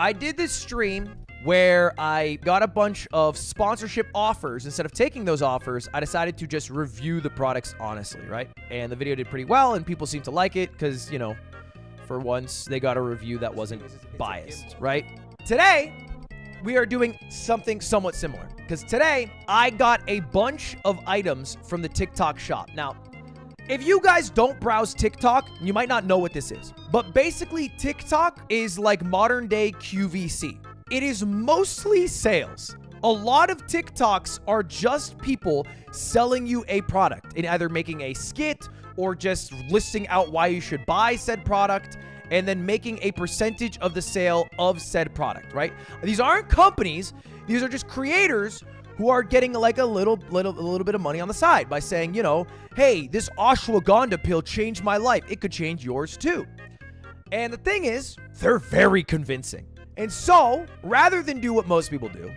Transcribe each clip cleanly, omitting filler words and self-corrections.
I did this stream where I got a bunch of sponsorship offers. Instead of taking those offers, I decided to just review the products honestly, right? And the video did pretty well, and people seemed to like it because, you know, for once, they got a review that wasn't biased, right? Today, we are doing something somewhat similar because today, I got a bunch of items from the TikTok shop. Now, if you guys don't browse TikTok, you might not know what this is. But basically, TikTok is like modern day QVC. It is mostly sales. A lot of TikToks are just people selling you a product and either making a skit or just listing out why you should buy said product and then making a percentage of the sale of said product, right? These aren't companies. These are just creators who are getting like a little bit of money on the side by saying, you know, hey, this ashwagandha pill changed my life. It could change yours too. And the thing is, they're very convincing. And so, rather than do what most people do,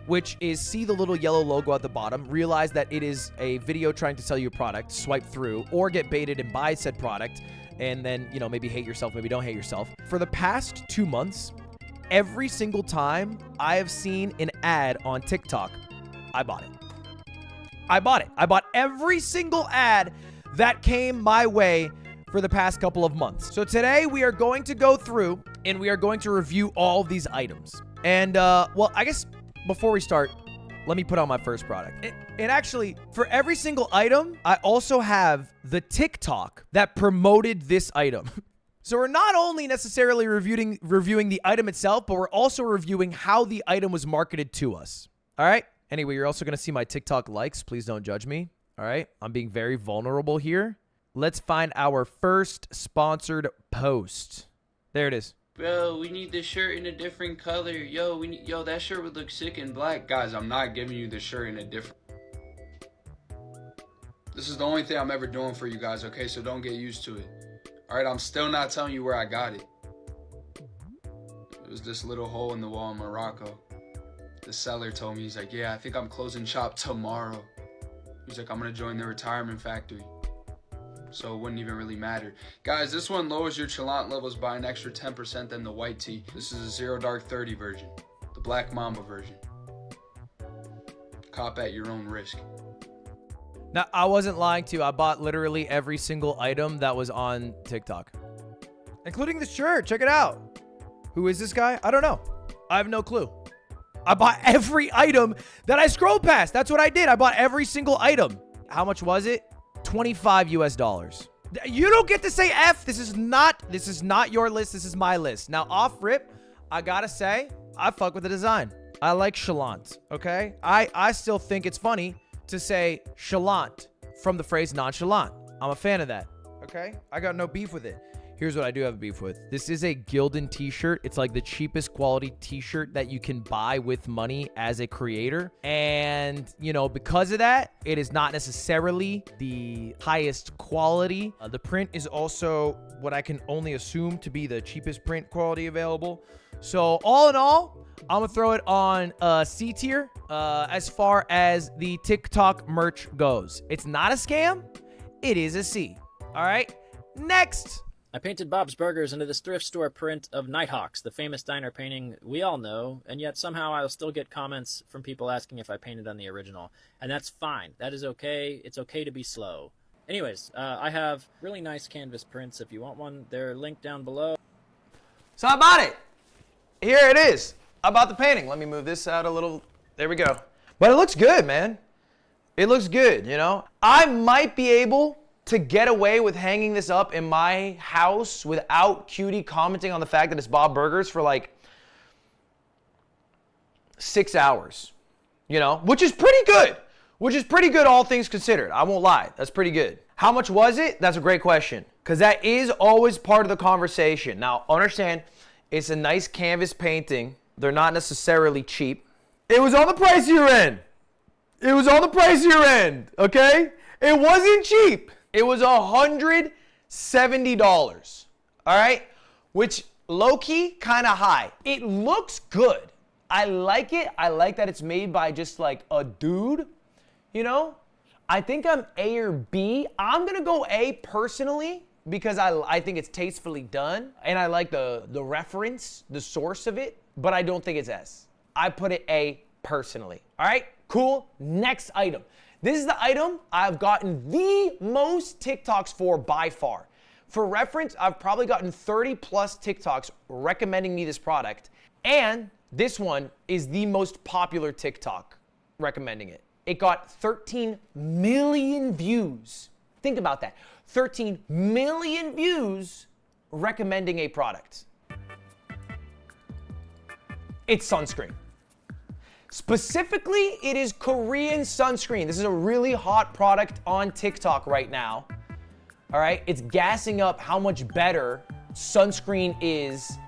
which is see the little yellow logo at the bottom, realize that it is a video trying to sell you a product, swipe through, or get baited and buy said product, and then, you know, maybe hate yourself, maybe don't hate yourself. For the past 2 months, every single time I have seen an ad on TikTok, I bought it. I bought it. I bought every single ad that came my way for the past couple of months. So today we are going to go through and we are going to review all of these items. And, well, I guess before we start, let me put on my first product. And actually, for every single item, I also have the TikTok that promoted this item. So we're not only necessarily reviewing the item itself, but we're also reviewing how the item was marketed to us. All right? Anyway, you're also going to see my TikTok likes. Please don't judge me. All right? I'm being very vulnerable here. Let's find our first sponsored post. There it is. Bro, we need this shirt in a different color. Yo, that shirt would look sick in black. Guys, I'm not giving you the shirt in a different... This is the only thing I'm ever doing for you guys, okay? So don't get used to it. All right, I'm still not telling you where I got it. It was this little hole in the wall in Morocco. The seller told me, he's like, yeah, I think I'm closing shop tomorrow. He's like, I'm gonna join the retirement factory. So it wouldn't even really matter. Guys, this one lowers your Chalant levels by an extra 10% than the white tea. This is a 0 Dark 30 version. The Black Mamba version. Cop at your own risk. Now, I wasn't lying to you. I bought literally every single item that was on TikTok. Including the shirt. Check it out. Who is this guy? I don't know. I have no clue. I bought every item that I scrolled past. That's what I did. I bought every single item. How much was it? $25 US. You don't get to say F. This is not your list. This is my list. Now, off rip, I gotta say, I fuck with the design. I like chalant, okay? I still think it's funny to say chalant from the phrase nonchalant. I'm a fan of that, okay? I got no beef with it. Here's what I do have beef with. This is a Gildan t-shirt. It's like the cheapest quality t-shirt that you can buy with money as a creator. And, you know, because of that, it is not necessarily the highest quality. The print is also what I can only assume to be the cheapest print quality available. So all in all, I'm gonna throw it on C tier as far as the TikTok merch goes. It's not a scam. It is a C. All right, next. I painted Bob's Burgers into this thrift store print of Nighthawks, the famous diner painting we all know, and yet somehow I'll still get comments from people asking if I painted on the original. And that's fine. That is okay. It's okay to be slow. Anyways, I have really nice canvas prints. If you want one, they're linked down below. So I bought it. Here it is. I bought the painting. Let me move this out a little. There we go. But it looks good, man. It looks good, you know? I might be able to get away with hanging this up in my house without Cutie commenting on the fact that it's Bob Burgers for like 6 hours, you know, which is pretty good, all things considered. I won't lie. That's pretty good. How much was it? That's a great question, because that is always part of the conversation. Now, understand, it's a nice canvas painting. They're not necessarily cheap. It was on the pricier end. It was on the pricier end, okay? It wasn't cheap. It was $170, all right? Which low-key, kind of high. It looks good. I like it. I like that it's made by just like a dude, you know? I think I'm A or B. I'm gonna go A personally, because I think it's tastefully done, and I like the reference, the source of it, but I don't think it's S. I put it A personally. All right, cool. Next item. This is the item I've gotten the most TikToks for by far. For reference, I've probably gotten 30 plus TikToks recommending me this product, and this one is the most popular TikTok recommending it. It got 13 million views. Think about that. 13 million views recommending a product. It's sunscreen. Specifically, it is Korean sunscreen. This is a really hot product on TikTok right now. All right, it's gassing up how much better sunscreen is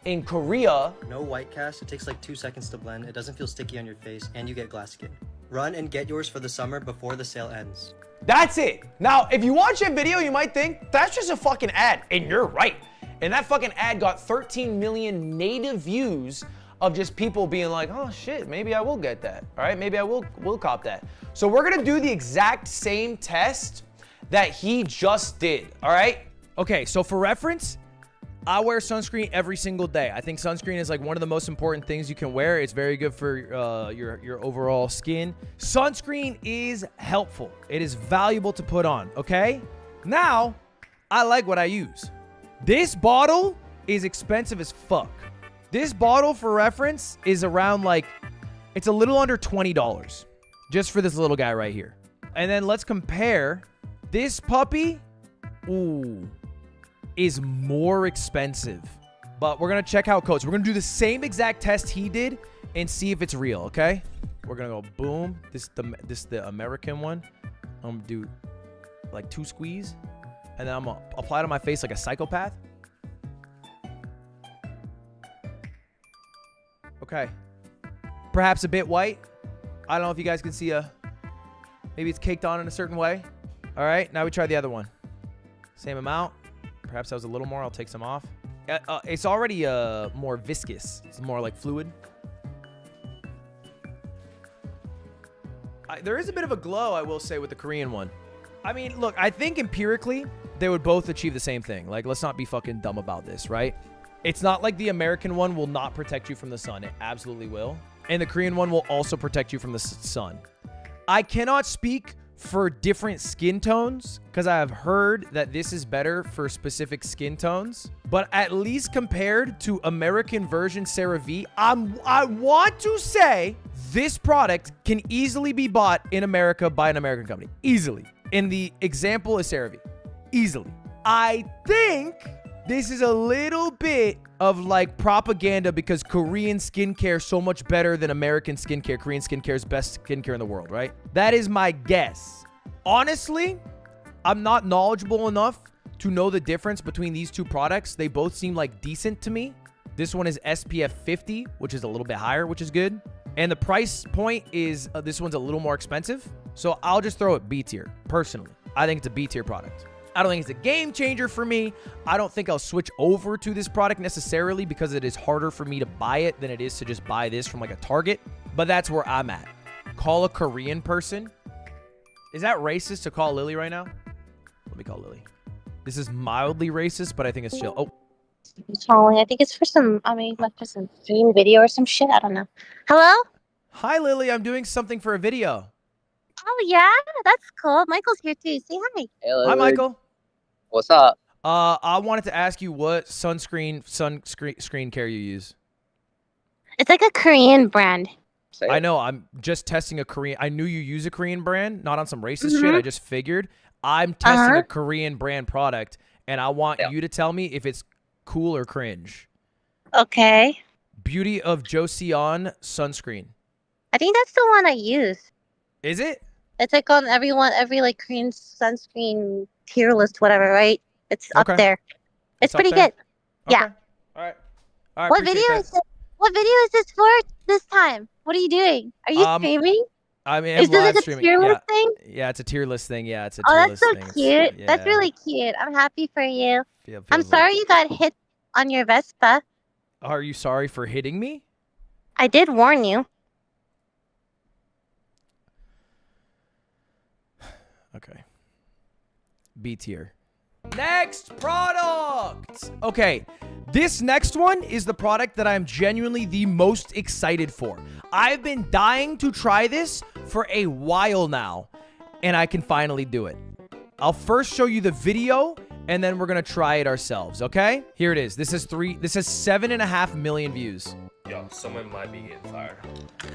in Korea. No white cast, it takes like 2 seconds to blend, it doesn't feel sticky on your face, and you get glass skin. Run and get yours for the summer before the sale ends. That's it. Now, if you watch that video, you might think, that's just a fucking ad, and you're right. And that fucking ad got 13 million native views of just people being like, oh shit, maybe I will get that. All right, maybe I will cop that. So we're gonna do the exact same test that he just did, all right? Okay, so for reference, I wear sunscreen every single day. I think sunscreen is like one of the most important things you can wear. It's very good for your overall skin. Sunscreen is helpful. It is valuable to put on, okay? Now, I like what I use. This bottle is expensive as fuck. This bottle, for reference, is around like, it's a little under $20 just for this little guy right here. And then let's compare this puppy. Ooh. Is more expensive, but we're gonna check how it goes. We're gonna do the same exact test he did and see if it's real. Okay, we're gonna go boom. This the American one. I'm gonna do like 2 squeeze, and then I'm gonna apply it on my face like a psychopath. Okay, perhaps a bit white. I don't know if you guys can see maybe it's caked on in a certain way. All right, now we try the other one. Same amount. Perhaps that was a little more. I'll take some off. It's already more viscous. It's more like fluid. There is a bit of a glow, I will say, with the Korean one. I mean, look, I think empirically, they would both achieve the same thing. Like, let's not be fucking dumb about this, right? It's not like the American one will not protect you from the sun. It absolutely will. And the Korean one will also protect you from the sun. I cannot speak for different skin tones, because I have heard that this is better for specific skin tones, but at least compared to American version CeraVe, I want to say this product can easily be bought in America by an American company. Easily. And the example is CeraVe. Easily. I think this is a little bit of like propaganda because Korean skincare is so much better than American skincare. Korean skincare is best skincare in the world, right? That is my guess. Honestly, I'm not knowledgeable enough to know the difference between these two products. They both seem like decent to me. This one is SPF 50, which is a little bit higher, which is good. And the price point is, this one's a little more expensive. So I'll just throw it B tier, personally. I think it's a B tier product. I don't think it's a game changer for me. I don't think I'll switch over to this product necessarily because it is harder for me to buy it than it is to just buy this from like a Target. But that's where I'm at. Call a Korean person. Is that racist to call Lily right now? Let me call Lily. This is mildly racist, but I think it's chill. Oh. Calling. I think it's for some, like for some stream video or some shit. I don't know. Hello? Hi, Lily. I'm doing something for a video. Oh, yeah? That's cool. Michael's here too. Say hi. Hey, Ludwig. Hi, Michael. What's up? I wanted to ask you what screen care you use. It's like a Korean brand. Say I it. know. I'm just testing a Korean. I knew you use a Korean brand, not on some racist shit. I just figured. I'm testing a Korean brand product, and I want you to tell me if it's cool or cringe. Okay. Beauty of Joseon sunscreen. I think that's the one I use. Is it? It's like on every like Korean sunscreen tier list, whatever, right? It's up there. It's up pretty there? good. Yeah. Okay. All right. All right. What video is this? What video is this for this time? What are you doing? Are you streaming? I mean, Is this live like a streaming. tier list thing? Yeah, it's a tier list thing. Yeah, it's a Oh, tier that's list so thing. cute. Yeah. That's really cute. I'm happy for you. Yeah, I'm sorry you got hit on your Vespa. Are you sorry for hitting me? I did warn you. Okay. B tier. Next product. Okay, this next one is the product that I'm genuinely the most excited for. I've been dying to try this for a while now, and I can finally do it. I'll first show you the video, and then we're gonna try it ourselves, okay? Here it is. This has 7.5 million views. Yo, someone might be getting fired.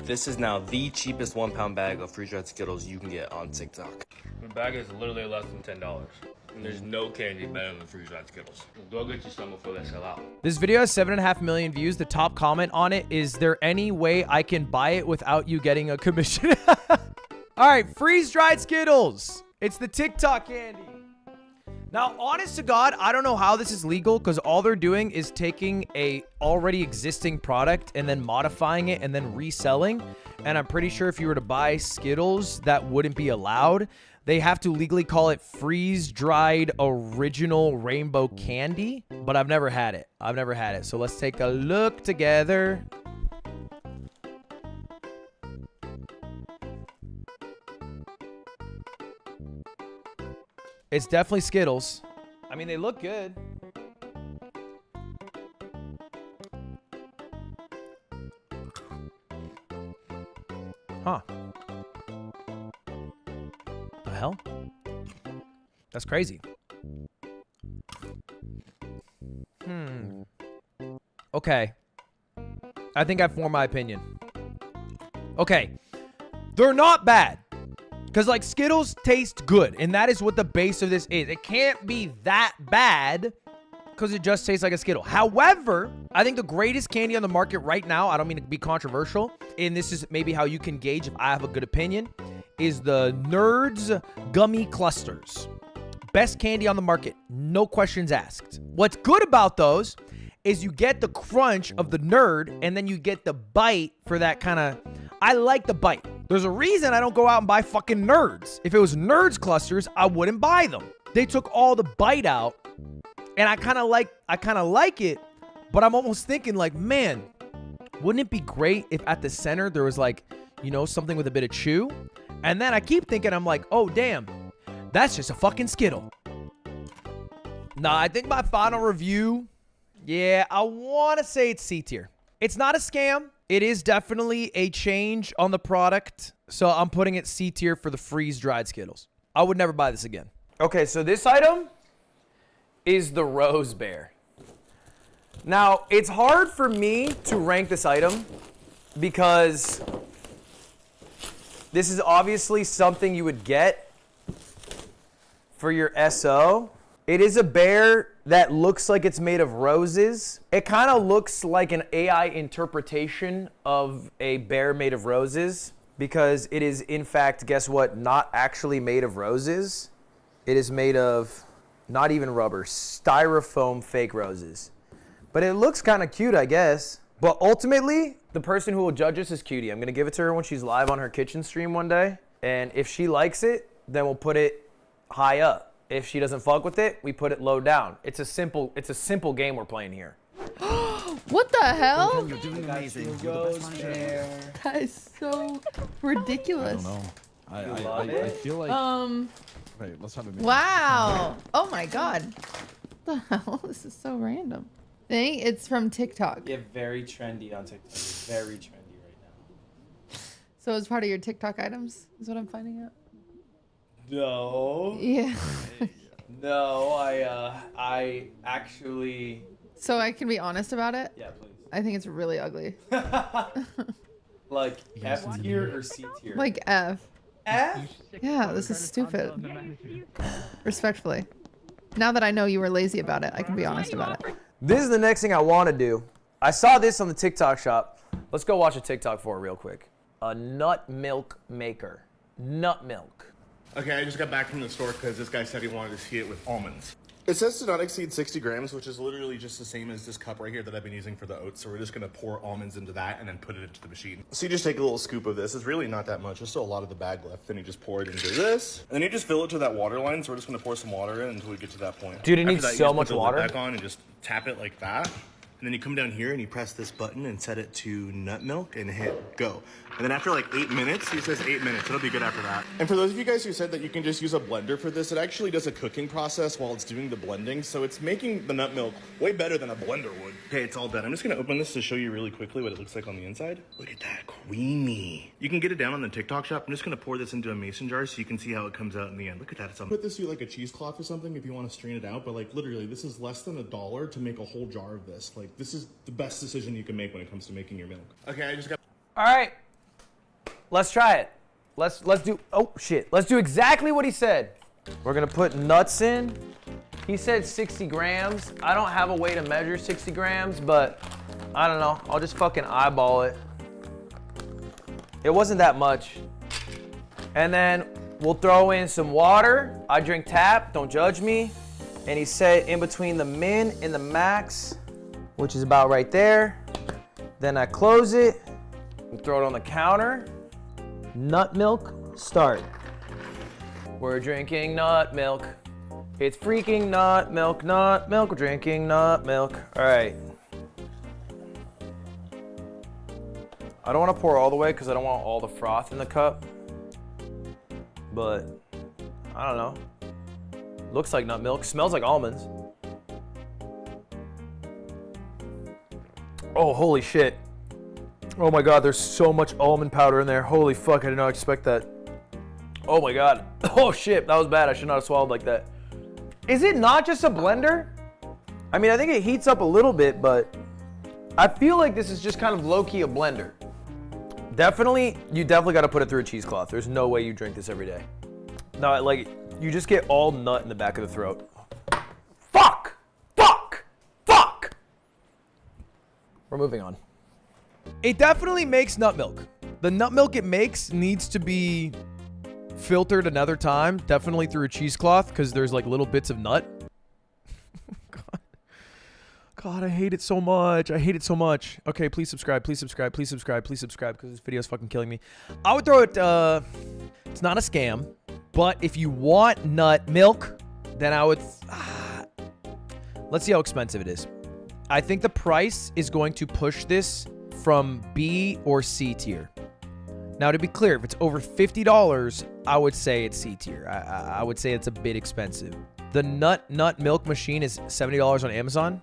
This is now the cheapest 1 pound bag of freeze-dried Skittles you can get on TikTok. The bag is literally less than $10. And there's no candy better than freeze-dried Skittles. Go get you some before they sell out. This video has 7.5 million views. The top comment on it is, there any way I can buy it without you getting a commission? All right, freeze-dried Skittles. It's the TikTok candy. Now, honest to God, I don't know how this is legal, because all they're doing is taking a already existing product and then modifying it and then reselling. And I'm pretty sure if you were to buy Skittles, that wouldn't be allowed. They have to legally call it freeze-dried original rainbow candy, but I've never had it. I've never had it. So let's take a look together. It's definitely Skittles. I mean, they look good. Huh. The hell? That's crazy. Okay. I think I've formed my opinion. Okay. They're not bad. Because, like, Skittles taste good, and that is what the base of this is. It can't be that bad because it just tastes like a Skittle. However, I think the greatest candy on the market right now, I don't mean to be controversial, and this is maybe how you can gauge if I have a good opinion, is the Nerds Gummy Clusters. Best candy on the market, no questions asked. What's good about those is you get the crunch of the nerd, and then you get the bite for that kind of... I like the bite. There's a reason I don't go out and buy fucking Nerds. If it was Nerds clusters, I wouldn't buy them. They took all the bite out, and I kind of like it, but I'm almost thinking like, man, wouldn't it be great if at the center there was like, you know, something with a bit of chew? And then I keep thinking, I'm like, oh damn, that's just a fucking Skittle. Nah, I think my final review, yeah, I want to say it's C tier. It's not a scam. It is definitely a change on the product. So I'm putting it C tier for the freeze-dried Skittles. I would never buy this again. Okay, so this item is the Rose Bear. Now, it's hard for me to rank this item because this is obviously something you would get for your SO. It is a bear that looks like it's made of roses. It kind of looks like an AI interpretation of a bear made of roses because it is, in fact, guess what? Not actually made of roses. It is made of not even rubber, styrofoam fake roses. But it looks kind of cute, I guess. But ultimately, the person who will judge this is Cutie. I'm going to give it to her when she's live on her kitchen stream one day. And if she likes it, then we'll put it high up. If she doesn't fuck with it, we put it low down. It's a simple game we're playing here. What the hell? You're doing amazing. That is so ridiculous. I don't know. I feel like. Wait, let's have a minute. Wow. Oh my god. What the hell? This is so random. Thing. It's from TikTok. Yeah, very trendy on TikTok. Very trendy right now. So it's part of your TikTok items, is what I'm finding out. No. Yeah. No, I actually. So I can be honest about it? Yeah, please. I think it's really ugly. Like F tier or C tier? Like F. F? Yeah, this is stupid. Respectfully. Now that I know you were lazy about it, I can be honest about it. This is the next thing I want to do. I saw this on the TikTok shop. Let's go watch a TikTok for it real quick. A nut milk maker. Nut milk. Okay, I just got back from the store because this guy said he wanted to see it with almonds. It says to not exceed 60 grams, which is literally just the same as this cup right here that I've been using for the oats. So we're just going to pour almonds into that and then put it into the machine. So you just take a little scoop of this. It's really not that much. There's still a lot of the bag left. Then you just pour it into this. And then you just fill it to that water line. So we're just going to pour some water in until we get to that point. Dude, it After needs that, you so just much put the lid water. back on and just tap it like that. And then you come down here and you press this button and set it to nut milk and hit go. And then after like 8 minutes, he says 8 minutes. It'll be good after that. And for those of you guys who said that you can just use a blender for this, it actually does a cooking process while it's doing the blending. So it's making the nut milk way better than a blender would. Okay, it's all done. I'm just gonna open this to show you really quickly what it looks like on the inside. Look at that, creamy. You can get it down on the TikTok shop. I'm just gonna pour this into a mason jar so you can see how it comes out in the end. Look at that. It's put this through like a cheesecloth or something if you want to strain it out. But like literally, this is less than $1 to make a whole jar of this. Like this is the best decision you can make when it comes to making your milk. Okay, I just got. All right. Let's try it. Let's do, oh shit. Let's do exactly what he said. We're gonna put nuts in. He said 60 grams. I don't have a way to measure 60 grams, but I don't know. I'll just fucking eyeball it. It wasn't that much. And then we'll throw in some water. I drink tap, don't judge me. And he said in between the min and the max, which is about right there. Then I close it and throw it on the counter. Nut milk, start. We're drinking nut milk. It's freaking nut milk, we're drinking nut milk. All right. I don't want to pour all the way because I don't want all the froth in the cup. But, I don't know. Looks like nut milk, smells like almonds. Oh, holy shit. Oh my God, there's so much almond powder in there. Holy fuck, I did not expect that. Oh my God. Oh shit, that was bad. I should not have swallowed like that. Is it not just a blender? I mean, I think it heats up a little bit, but I feel like this is just kind of low-key a blender. You definitely got to put it through a cheesecloth. There's no way you drink this every day. No, like, you just get all nut in the back of the throat. Fuck! Fuck! Fuck! We're moving on. It definitely makes nut milk. The nut milk it makes needs to be filtered another time, definitely through a cheesecloth, because there's like little bits of nut. God, I hate it so much. I hate it so much. Okay, please subscribe, please subscribe, please subscribe, please subscribe, because this video is fucking killing me. I would throw it, it's not a scam, but if you want nut milk, then I would, let's see how expensive it is. I think the price is going to push this from B or C tier. Now, to be clear, if it's over $50, I would say it's C tier. I would say it's a bit expensive. The nut milk machine is $70 on Amazon.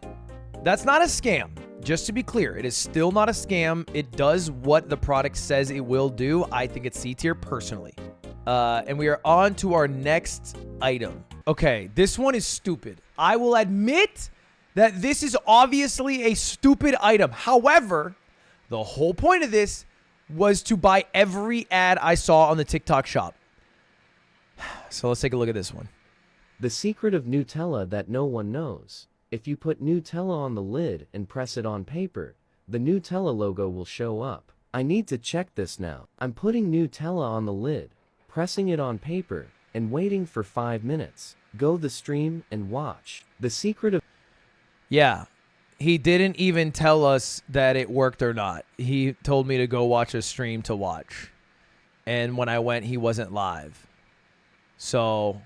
That's not a scam. Just to be clear, it is still not a scam. It does what the product says it will do. I think it's C tier personally. And we are on to our next item. Okay, this one is stupid. I will admit that this is obviously a stupid item. However, the whole point of this was to buy every ad I saw on the TikTok shop. So let's take a look at this one. The secret of Nutella that no one knows. If you put Nutella on the lid and press it on paper, the Nutella logo will show up. I need to check this now. I'm putting Nutella on the lid, pressing it on paper, and waiting for 5 minutes. Go the stream and watch. The secret of... Yeah. He didn't even tell us that it worked or not. He told me to go watch a stream to watch. And when I went, he wasn't live. So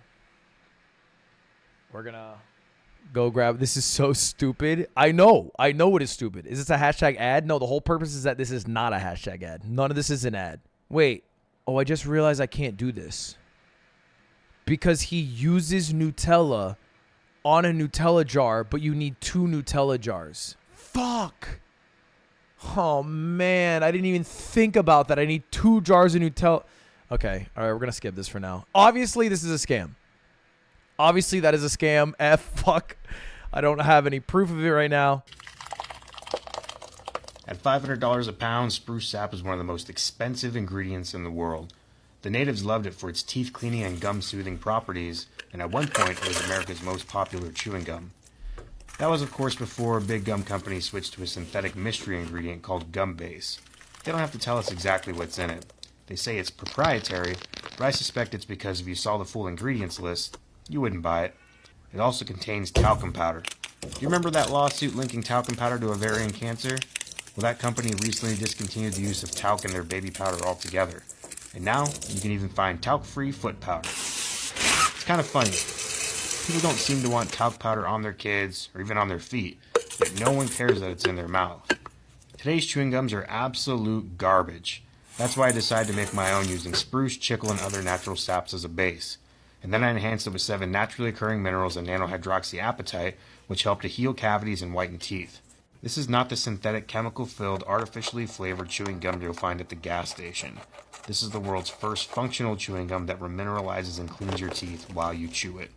we're gonna go grab. This is so stupid. I know it is stupid. Is this a hashtag ad? No, the whole purpose is that this is not a hashtag ad. None of this is an ad. Wait. Oh, I just realized I can't do this. Because he uses Nutella on a Nutella jar, but you need 2 Nutella jars. Fuck. Oh, man. I didn't even think about that. I need 2 jars of Nutella. Okay. All right. We're going to skip this for now. Obviously, this is a scam. Obviously, that is a scam. Fuck. I don't have any proof of it right now. At $500 a pound, spruce sap is one of the most expensive ingredients in the world. The natives loved it for its teeth cleaning and gum soothing properties, and at one point it was America's most popular chewing gum. That was of course before big gum companies switched to a synthetic mystery ingredient called gum base. They don't have to tell us exactly what's in it. They say it's proprietary, but I suspect it's because if you saw the full ingredients list, you wouldn't buy it. It also contains talcum powder. Do you remember that lawsuit linking talcum powder to ovarian cancer? Well, that company recently discontinued the use of talc in their baby powder altogether. And now, you can even find talc-free foot powder. It's kind of funny. People don't seem to want talc powder on their kids, or even on their feet. yet no one cares that it's in their mouth. Today's chewing gums are absolute garbage. That's why I decided to make my own using spruce, chicle, and other natural saps as a base. And then I enhanced it with 7 naturally occurring minerals and nanohydroxyapatite, which help to heal cavities and whiten teeth. This is not the synthetic, chemical-filled, artificially flavored chewing gum you'll find at the gas station. This is the world's first functional chewing gum that remineralizes and cleans your teeth while you chew it.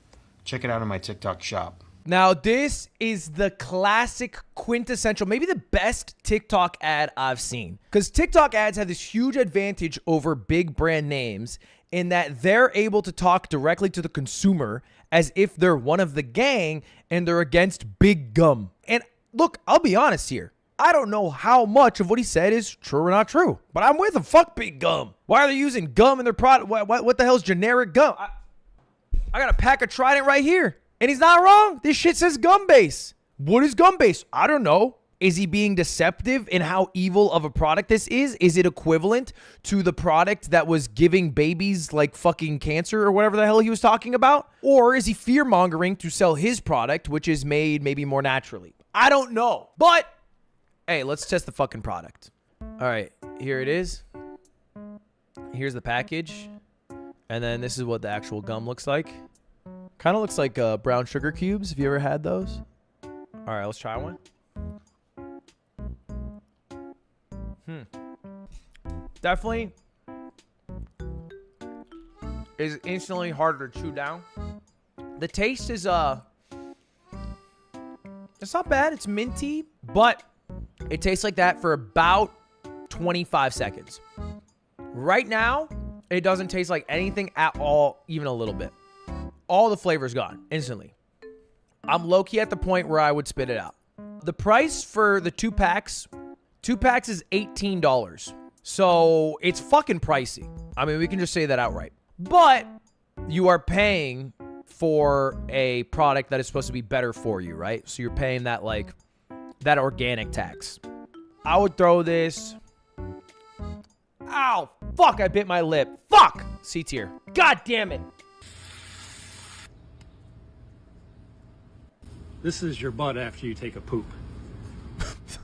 Check it out on my TikTok shop. Now, this is the classic quintessential, maybe the best TikTok ad I've seen. Because TikTok ads have this huge advantage over big brand names in that they're able to talk directly to the consumer as if they're one of the gang and they're against big gum. And look, I'll be honest here. I don't know how much of what he said is true or not true, but I'm with him. Fuck big gum. Why are they using gum in their product? What the hell is generic gum? I got a pack of Trident right here. And he's not wrong. This shit says gum base. What is gum base? I don't know. Is he being deceptive in how evil of a product this is? Is it equivalent to the product that was giving babies like fucking cancer or whatever the hell he was talking about? Or is he fear mongering to sell his product, which is made maybe more naturally? I don't know. But hey, let's test the fucking product. All right, here it is. Here's the package. And then this is what the actual gum looks like. Kind of looks like brown sugar cubes. Have you ever had those? All right, let's try one. Definitely is instantly harder to chew down. The taste is it's not bad. It's minty, but it tastes like that for about 25 seconds. Right now, it doesn't taste like anything at all, even a little bit. All the flavor's gone instantly. I'm low-key at the point where I would spit it out. The price for the 2 packs is $18. So it's fucking pricey. I mean, we can just say that outright. But you are paying for a product that is supposed to be better for you, right? So you're paying that, like, that organic tax. I would throw this... Ow! Fuck, I bit my lip. Fuck! C tier. God damn it. This is your butt after you take a poop.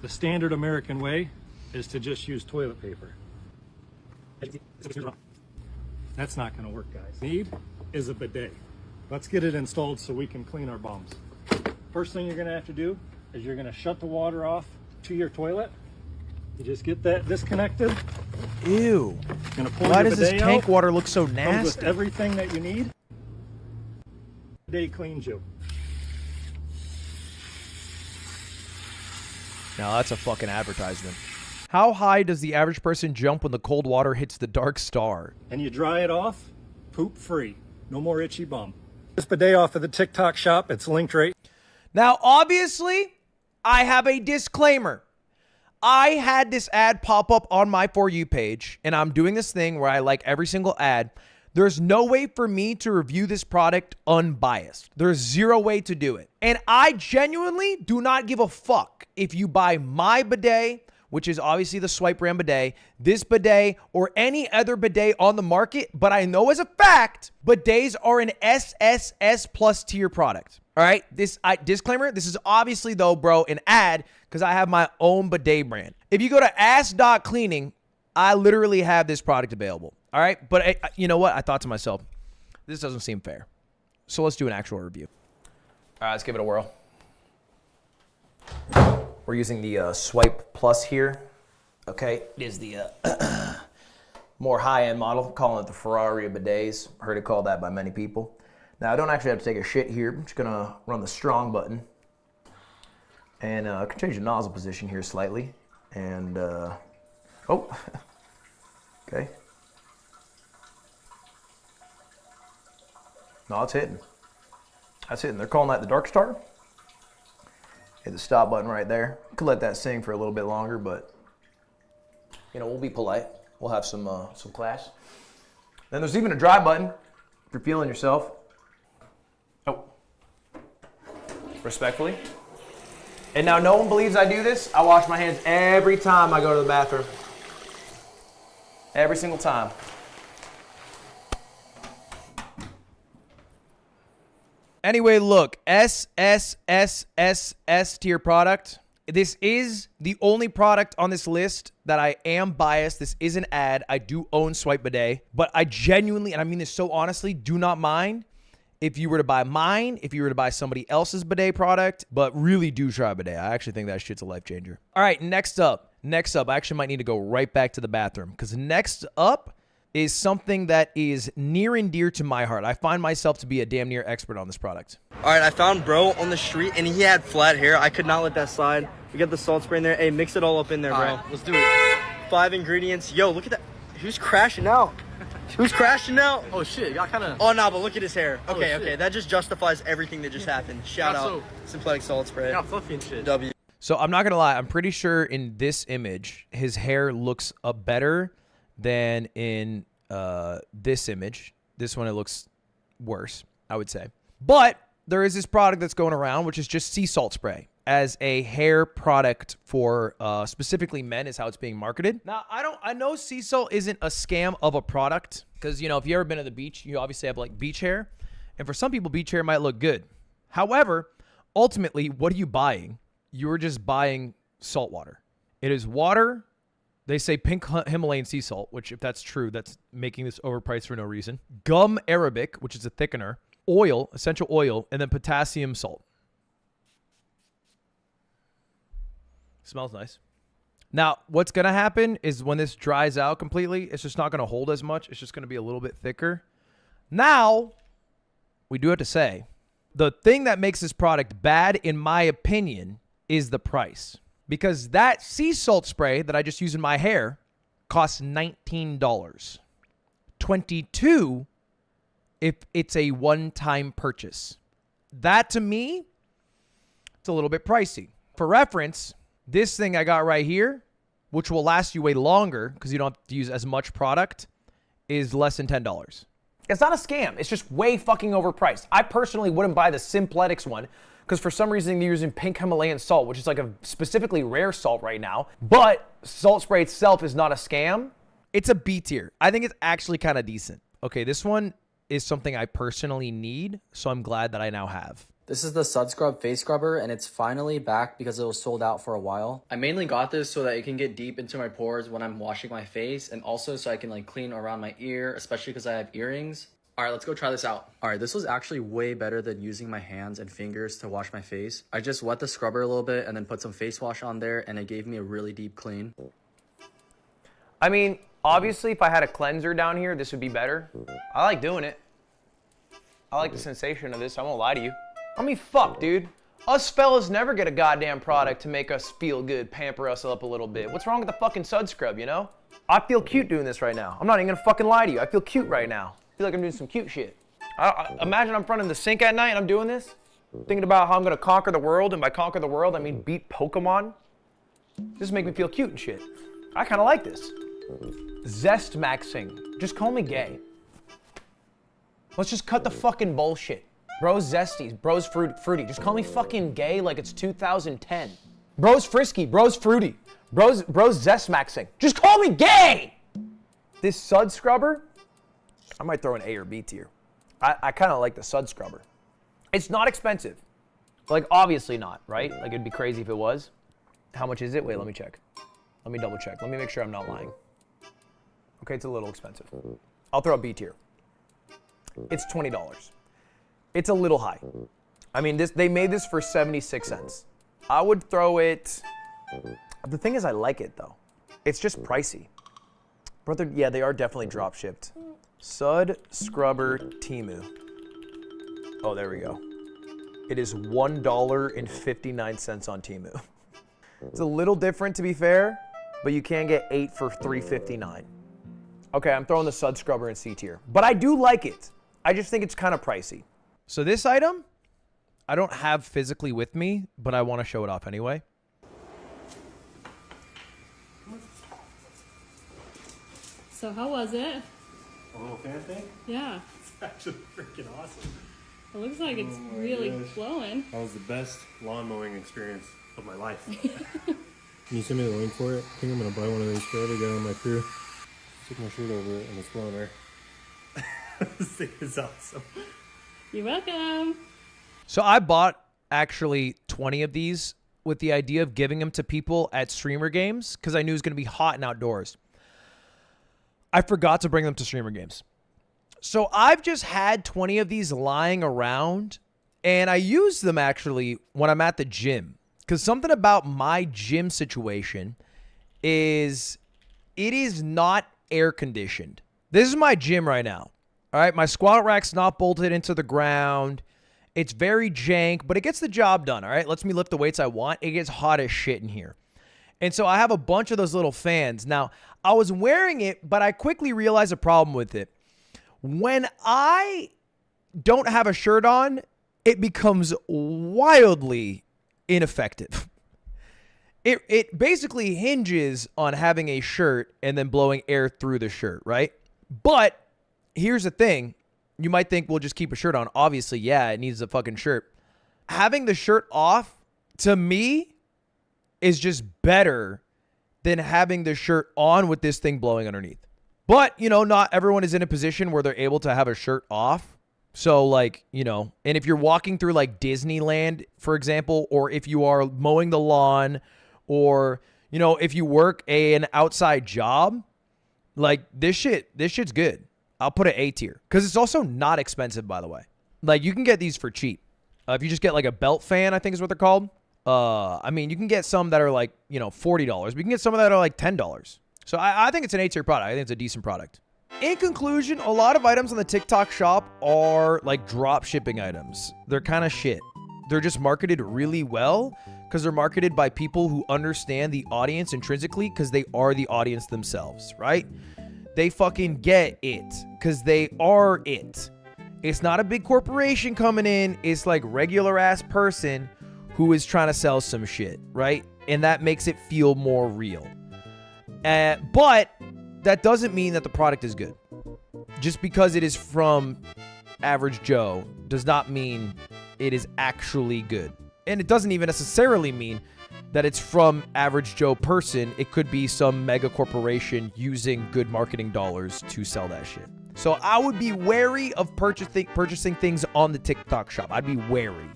The standard American way is to just use toilet paper. That's not going to work, guys. Need is a bidet. Let's get it installed so we can clean our bums. First thing you're going to have to do is you're going to shut the water off to your toilet. You just get that disconnected. Ew. Gonna pull Why your does this bidet tank out. water look so Comes nasty? with everything that you need. Bidet cleans you. Now that's a fucking advertisement. How high does the average person jump when the cold water hits the dark star? And you dry it off, poop free. No more itchy bum. This bidet off of the TikTok shop. It's linked right. Now, obviously, I have a disclaimer. I had this ad pop up on my For You page, and I'm doing this thing where I like every single ad. There's no way for me to review this product unbiased. There's zero way to do it. And I genuinely do not give a fuck if you buy my bidet, which is obviously the Swipe brand bidet, this bidet, or any other bidet on the market. But I know as a fact, bidets are an SSS plus tier product. All right, disclaimer, this is obviously, though, bro, an ad because I have my own bidet brand. If you go to ass.cleaning, I literally have this product available. All right, but you know what? I thought to myself, this doesn't seem fair. So let's do an actual review. All right, let's give it a whirl. We're using the Swipe Plus here. Okay, it is the more high-end model, calling it the Ferrari of bidets. Heard it called that by many people. Now, I don't actually have to take a shit here. I'm just gonna run the strong button. And I can change the nozzle position here slightly. And, oh, okay. No, it's hitting. That's hitting. They're calling that the dark star. Hit the stop button right there. Could let that sing for a little bit longer, but you know, we'll be polite. We'll have some class. Then there's even a dry button if you're feeling yourself. Oh, respectfully. And now no one believes I do this. I wash my hands every time I go to the bathroom. Every single time. Anyway, look, S tier product. This is the only product on this list that I am biased. This is an ad. I do own Swipe Bidet, but I genuinely, and I mean this so honestly, do not mind if you were to buy mine, if you were to buy somebody else's bidet product, but really do try bidet. I actually think that shit's a life changer. All right, next up, I actually might need to go right back to the bathroom because next up is something that is near and dear to my heart. I find myself to be a damn near expert on this product. All right, I found bro on the street, and he had flat hair. I could not let that slide. We got the salt spray in there. Hey, mix it all up in there, bro. All right, let's do it. 5 ingredients. Yo, look at that. Who's crashing out? Who's crashing out? Oh, shit. Y'all kind of... Oh, no, but look at his hair. Oh, Okay, shit. okay. That just justifies everything that just happened. Shout out. Synthetic salt spray. Got fluffy and shit. W. So I'm not going to lie. I'm pretty sure in this image, his hair looks better than in this image. This one, it looks worse, I would say. But there is this product that's going around, which is just sea salt spray as a hair product for specifically men is how it's being marketed. Now, I know sea salt isn't a scam of a product because, you know, if you ever been to the beach, you obviously have like beach hair. And for some people, beach hair might look good. However, ultimately, what are you buying? You're just buying salt water. It is water. They say pink Himalayan sea salt, which if that's true, that's making this overpriced for no reason. Gum arabic, which is a thickener. Oil, essential oil, and then potassium salt. Smells nice. Now, what's going to happen is when this dries out completely, it's just not going to hold as much. It's just going to be a little bit thicker. Now, we do have to say, the thing that makes this product bad, in my opinion, is the price. Because that sea salt spray that I just used in my hair costs $19. $22 if it's a one-time purchase. That, to me, it's a little bit pricey. For reference, this thing I got right here, which will last you way longer because you don't have to use as much product, is less than $10. It's not a scam. It's just way fucking overpriced. I personally wouldn't buy the Simpletics one because for some reason they're using pink Himalayan salt, which is like a specifically rare salt right now. But salt spray itself is not a scam. It's a B tier. I think it's actually kind of decent. Okay, this one is something I personally need, so I'm glad that I now have. This is the Sud Scrub face scrubber, and it's finally back because it was sold out for a while. I mainly got this so that it can get deep into my pores when I'm washing my face, and also so I can like clean around my ear, especially because I have earrings. All right, let's go try this out. All right, this was actually way better than using my hands and fingers to wash my face. I just wet the scrubber a little bit and then put some face wash on there, and it gave me a really deep clean. I mean, obviously, if I had a cleanser down here, this would be better. I like doing it. I like the sensation of this. I won't lie to you. I mean, fuck, dude. Us fellas never get a goddamn product to make us feel good, pamper us up a little bit. What's wrong with the fucking Sud Scrub, you know? I feel cute doing this right now. I'm not even gonna fucking lie to you. I feel cute right now. I feel like I'm doing some cute shit. Imagine I'm in front of the sink at night and I'm doing this, thinking about how I'm gonna conquer the world, and by conquer the world, I mean beat Pokemon. This make me feel cute and shit. I kinda like this. Zest maxing. Just call me gay. Let's just cut the fucking bullshit. Bro's zesty, bro's fruity. Just call me fucking gay like it's 2010. Bro's frisky, bro's fruity. Bro's zest maxing. Just call me gay! This Sud Scrubber, I might throw an A or B tier. I kind of like the Sud Scrubber. It's not expensive. Like, obviously not, right? Like, it'd be crazy if it was. How much is it? Wait, let me check. Let me double check. Let me make sure I'm not lying. Okay, it's a little expensive. I'll throw a B tier. It's $20. It's a little high. I mean, they made this for 76 cents. I would throw it... The thing is, I like it, though. It's just pricey. Brother, yeah, they are definitely drop shipped. Sud Scrubber Temu. Oh, there we go. It is $1.59 on Temu. It's a little different, to be fair, but you can get 8 for $3.59. Okay, I'm throwing the Sud Scrubber in C tier. But I do like it. I just think it's kind of pricey. So this item, I don't have physically with me, but I want to show it off anyway. So how was it? A little fan thing? Yeah. It's actually freaking awesome. It looks like it's really flowing. That was the best lawn mowing experience of my life. Can you send me the link for it? I think I'm going to buy one of these for every guy on my crew. Took my shirt over it and it's blowing there. This thing is awesome. You're welcome. So I bought actually 20 of these with the idea of giving them to people at streamer games because I knew it was going to be hot and outdoors. I forgot to bring them to streamer games. So I've just had 20 of these lying around, and I use them actually when I'm at the gym because something about my gym situation is it is not air conditioned. This is my gym right now. All right, my squat rack's not bolted into the ground. It's very jank, but it gets the job done, all right? Lets me lift the weights I want. It gets hot as shit in here. And so I have a bunch of those little fans. Now, I was wearing it, but I quickly realized a problem with it. When I don't have a shirt on, it becomes wildly ineffective. It basically hinges on having a shirt and then blowing air through the shirt, right? But here's the thing. You might think we'll just keep a shirt on. Obviously, yeah, it needs a fucking shirt. Having the shirt off, to me, is just better than having the shirt on with this thing blowing underneath. But, you know, not everyone is in a position where they're able to have a shirt off. So, like, you know, and if you're walking through, like, Disneyland, for example, or if you are mowing the lawn, or, you know, if you work an outside job, like, this shit's good. I'll put it A tier because it's also not expensive, by the way. Like, you can get these for cheap. If you just get like a belt fan, I think is what they're called. I mean, you can get some that are like, you know, $40. But you can get some that are like $10. So I think it's an A tier product. I think it's a decent product. In conclusion, a lot of items on the TikTok shop are like drop shipping items. They're kind of shit. They're just marketed really well because they're marketed by people who understand the audience intrinsically because they are the audience themselves, right? They fucking get it because they are it. It's not a big corporation coming in. It's like regular ass person who is trying to sell some shit, right? And that makes it feel more real. But that doesn't mean that the product is good. Just because it is from Average Joe does not mean it is actually good. And it doesn't even necessarily mean that it's from Average Joe person. It could be some mega corporation using good marketing dollars to sell that shit. So I would be wary of purchasing things on the TikTok shop. I'd be wary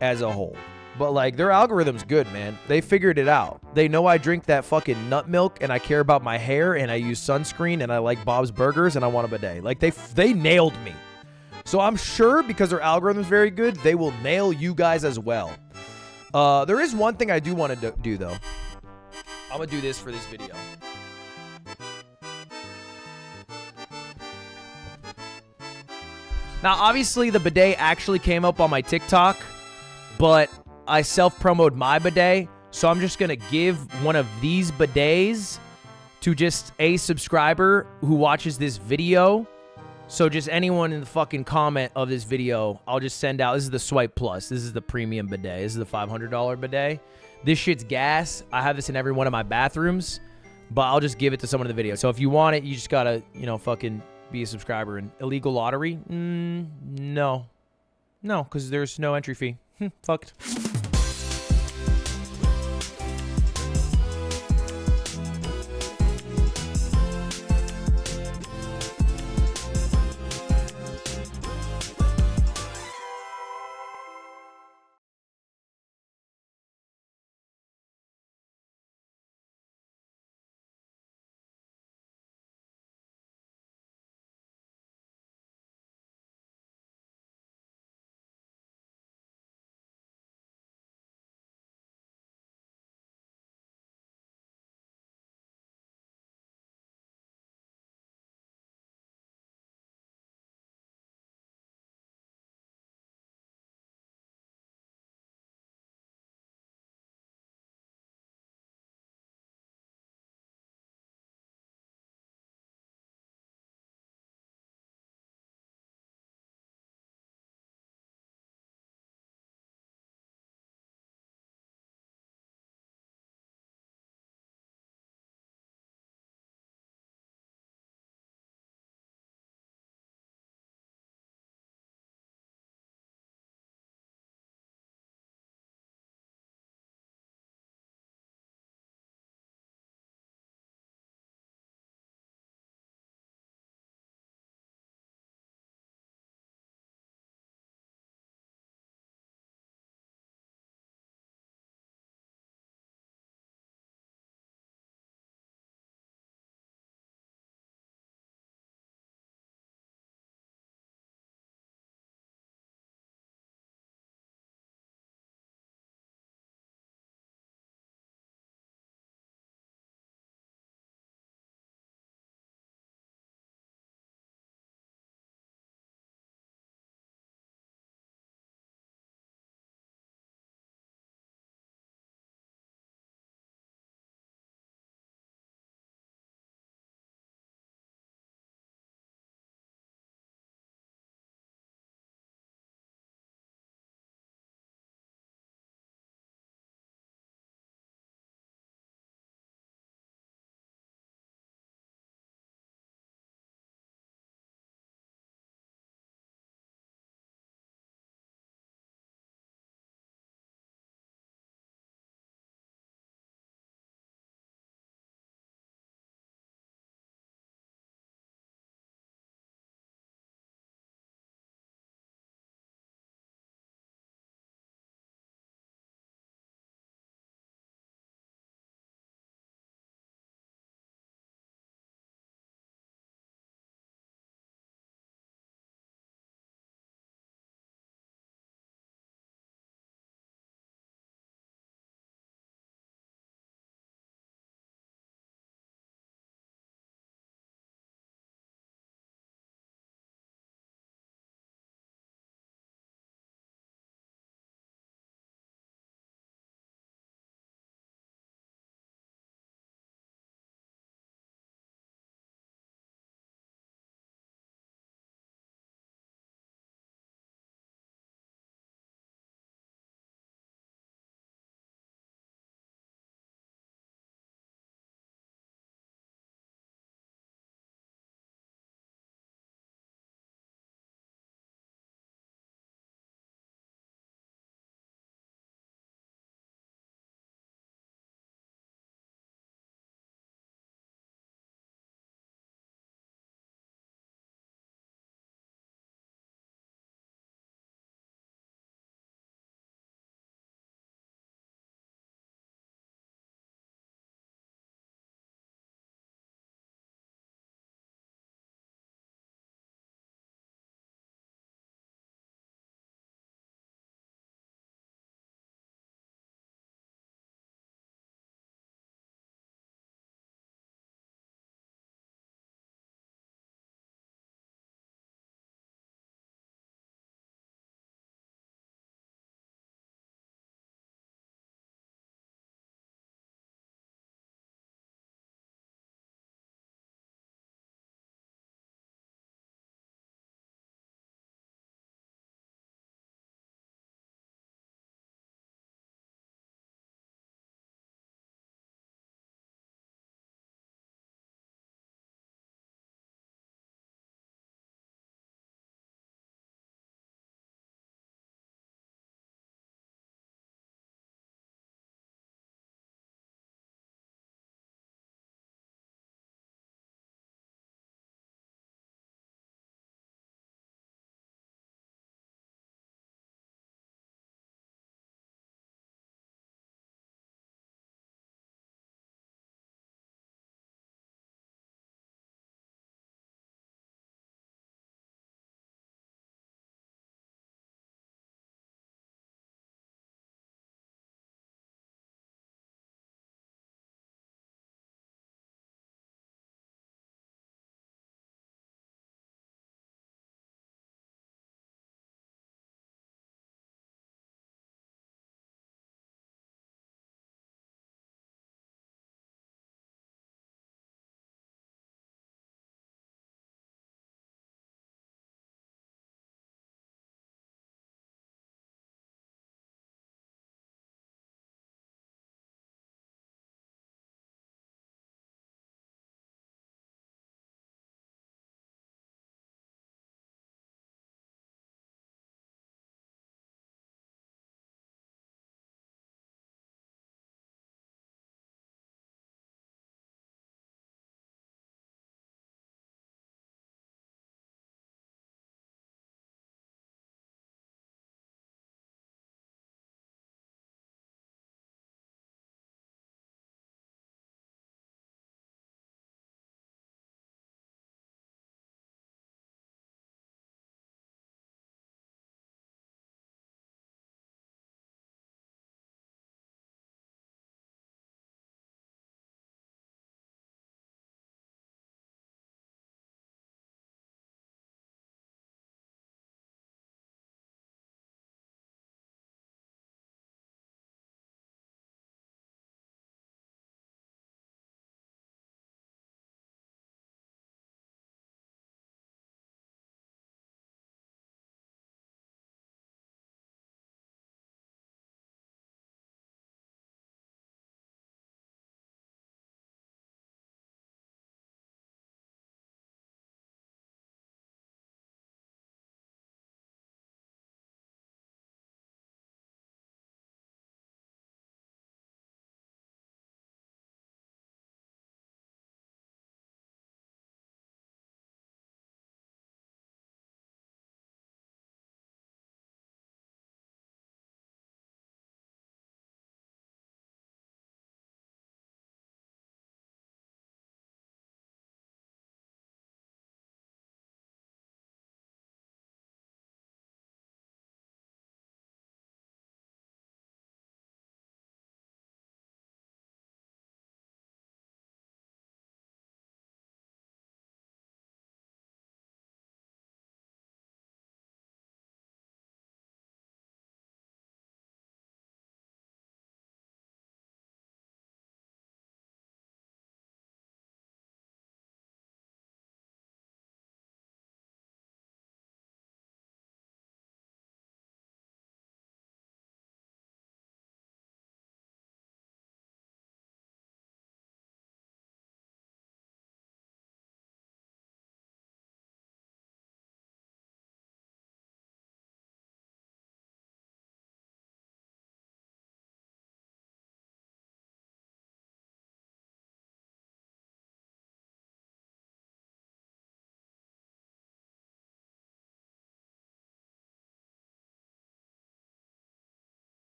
as a whole. But like, their algorithm's good, man. They figured it out. They know I drink that fucking nut milk and I care about my hair and I use sunscreen and I like Bob's Burgers and I want a bidet. Like, they nailed me. So I'm sure because their algorithm's very good, they will nail you guys as well. There is one thing I do want to do, though. I'm going to do this for this video. Now, obviously, the bidet actually came up on my TikTok, but I self-promoted my bidet, so I'm just going to give one of these bidets to just a subscriber who watches this video. So just anyone in the fucking comment of this video, I'll just send out. This is the Swipe Plus. This is the premium bidet. This is the $500 bidet. This shit's gas. I have this in every one of my bathrooms, but I'll just give it to someone in the video. So if you want it, you just gotta, you know, fucking be a subscriber. And illegal lottery? No. No, because there's no entry fee. Fucked.